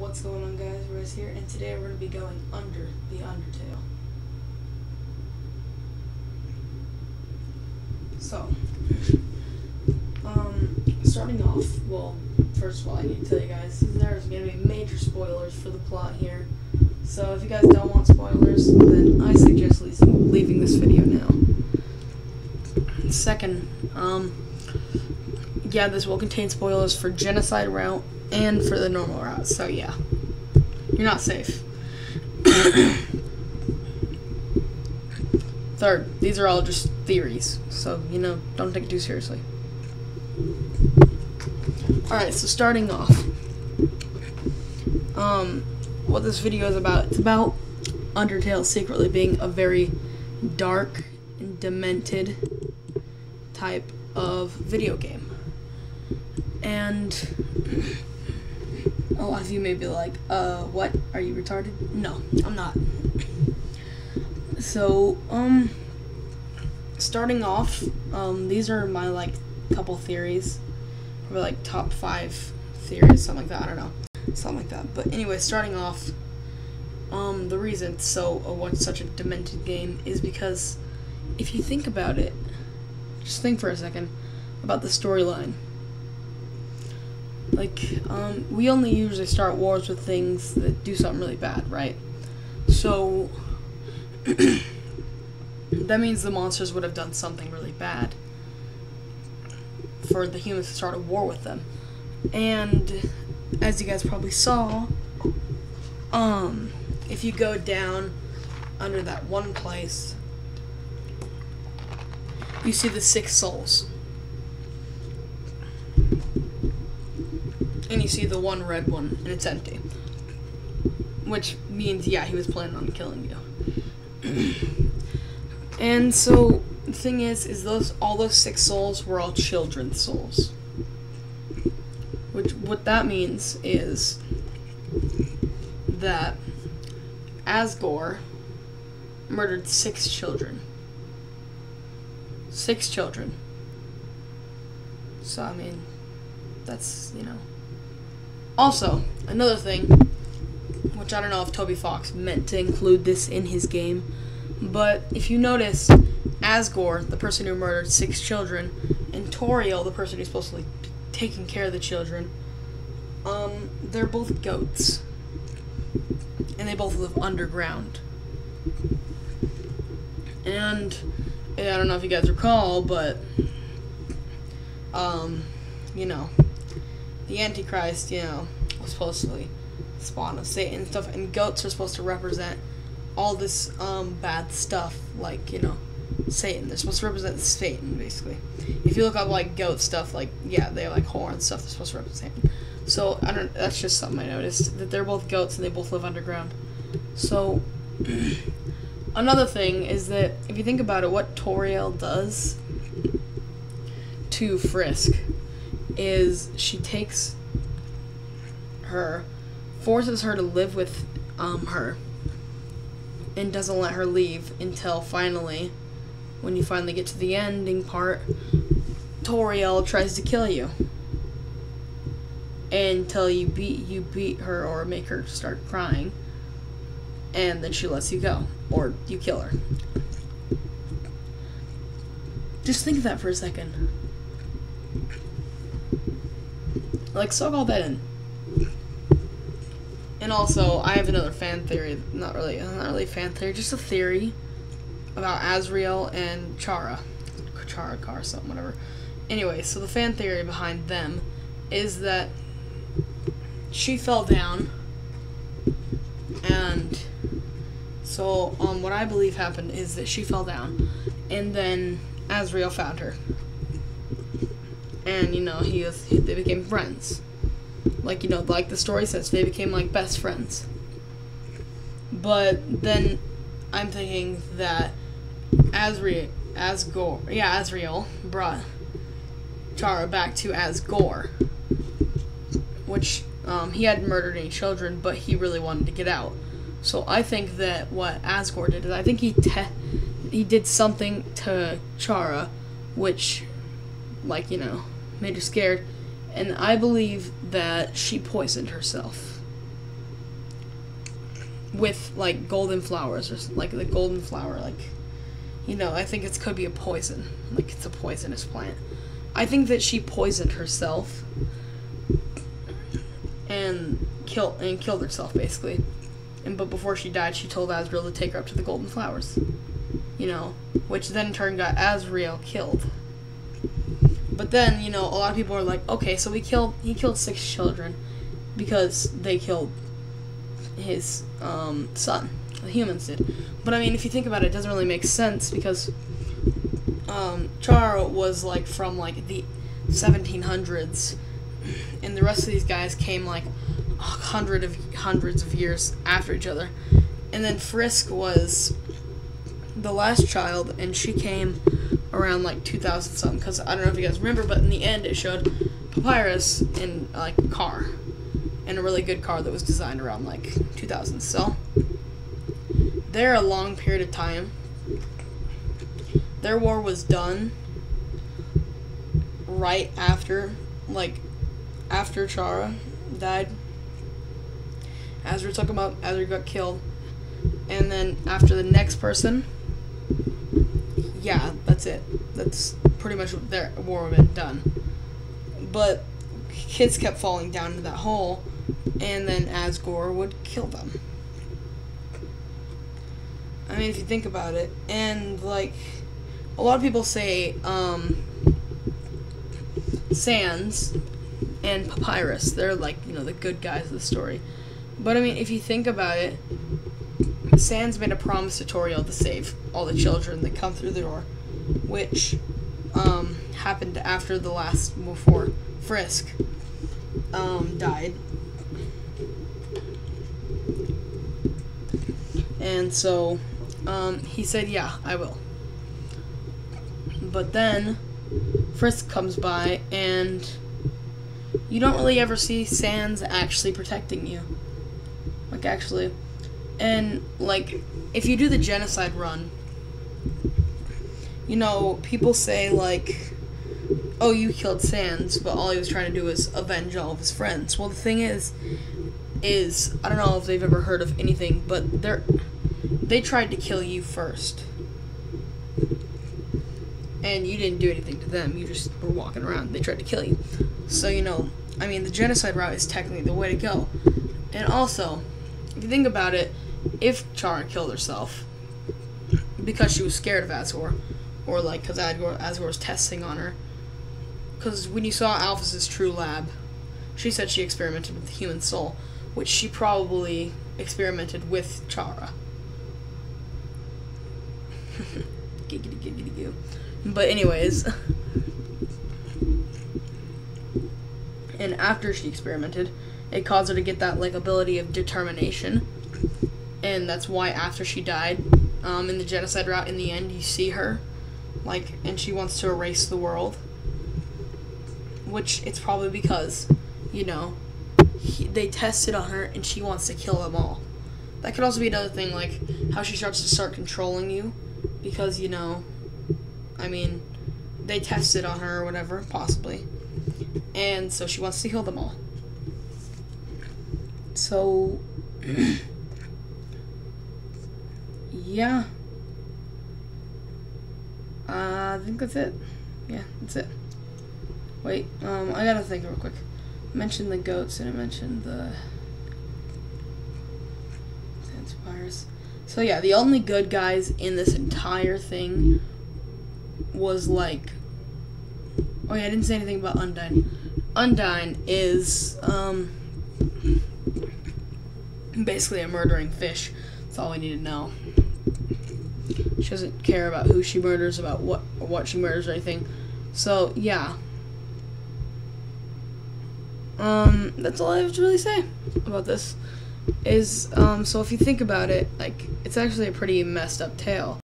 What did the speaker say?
What's going on, guys? ReZ here, and today we're going to be going under the Undertale. So, starting off, well, first of all, I need to tell you guys, there's going to be major spoilers for the plot here. So if you guys don't want spoilers, then I suggest leaving this video now. Second, yeah, this will contain spoilers for Genocide route and for the normal route, so yeah. You're not safe. Third, these are all just theories, so, don't take it too seriously. Alright, so starting off. What this video is about, it's about Undertale secretly being a very dark and demented type of video game. And a lot of you may be like, what? Are you retarded? No, I'm not. So, starting off, these are my, couple theories. Probably, top 5 theories, something like that, I don't know. Something like that. But anyway, starting off, the reason it's such a demented game is because if you think about it, just think for a second about the storyline. We only usually start wars with things that do something really bad, right? So, that means the monsters would have done something really bad for the humans to start a war with them. And, as you guys probably saw, if you go down under that one place, you see the 6 souls. And you see the one red one, and it's empty. Which means, yeah, he was planning on killing you. And so, the thing is all those 6 souls were all children's souls. What that means is that Asgore murdered 6 children. 6 children. So, that's, Also, another thing, which I don't know if Toby Fox meant to include this in his game, but if you notice, Asgore, the person who murdered 6 children, and Toriel, the person who's supposed to be taking care of the children, they're both goats. And they both live underground. And, I don't know if you guys recall, but, the Antichrist, was supposed to spawn of Satan and stuff, and goats are supposed to represent all this, bad stuff, Satan. They're supposed to represent Satan, basically. If you look up, goat stuff, they have, horn stuff, they're supposed to represent Satan. So, that's just something I noticed, that they're both goats and they both live underground. So, another thing is that, if you think about it, what Toriel does to Frisk is she takes her, forces her to live with her, and doesn't let her leave until finally, when you finally get to the ending part, Toriel tries to kill you until you beat her or make her start crying, and then she lets you go, or you kill her. Just think of that for a second. Soak all that in. And also, I have another fan theory, not really a fan theory, just a theory about Azrael and Chara, something, whatever. Anyway, so the fan theory behind them is that she fell down, and so, what I believe happened is that she fell down, and then Azrael found her. And, they became friends. Like the story says, they became, best friends. But then, I'm thinking that Azrael brought Chara back to Asgore, which, he hadn't murdered any children, but he really wanted to get out. So I think that what Asgore did is, I think he did something to Chara, which, made her scared, and I believe that she poisoned herself. with like golden flowers, or like the golden flower, like, you know, I think it could be a poison, like it's a poisonous plant. I think that she poisoned herself and killed herself basically. But before she died, she told Asriel to take her up to the golden flowers, you know, which then in turn got Asriel killed. But then, you know, a lot of people are like, okay, so he killed 6 children because they killed his son. The humans did. But I mean, if you think about it, it doesn't really make sense because Chara was like from like the 1700s, and the rest of these guys came like hundreds of years after each other. And then Frisk was the last child, and she came around like 2000 something, because I don't know if you guys remember, but in the end it showed Papyrus in like a car, and a really good car that was designed around like 2000. So they're a long period of time. Their war was done right after, like, after Chara died. As we're talking about, Azra got killed. And then after the next person, yeah, that's it. That's pretty much their war would have been done. But kids kept falling down into that hole, and then Asgore would kill them. I mean, if you think about it, and like, a lot of people say Sans and Papyrus, they're like, you know, the good guys of the story. But I mean, if you think about it, Sans made a promise to Toriel to save all the children that come through the door, which happened after the last, before Frisk died. And so he said, yeah, I will. But then Frisk comes by, and you don't really ever see Sans actually protecting you. Like, actually. And, like, if you do the genocide run, you know, people say, like, oh, you killed Sans, but all he was trying to do was avenge all of his friends. Well, the thing is I don't know if they've ever heard of anything, but they tried to kill you first. And you didn't do anything to them. You just were walking around. They tried to kill you. So, you know, I mean, the genocide route is technically the way to go. And also, if you think about it, if Chara killed herself because she was scared of Asgore, or like because Asgore was testing on her, because when you saw Alphys's true lab, she said she experimented with the human soul, which she probably experimented with Chara. Giggity giggity goo. But anyways, and after she experimented, it caused her to get that like ability of determination, and that's why after she died, in the genocide route, in the end, you see her, like, and she wants to erase the world, which it's probably because, you know, they tested on her, and she wants to kill them all. That could also be another thing, like how she starts to start controlling you, because, you know, I mean, they tested on her or whatever, possibly. And so she wants to kill them all. So, yeah. I think that's it. Yeah, that's it. Wait, I gotta think real quick. I mentioned the goats, and I mentioned the Transpires. So yeah, the only good guys in this entire thing was like, oh yeah, I didn't say anything about Undyne. Undyne is basically a murdering fish. That's all we need to know. She doesn't care about who she murders, about what she murders or anything. So yeah. That's all I have to really say about this. So if you think about it, like, it's actually a pretty messed up tale.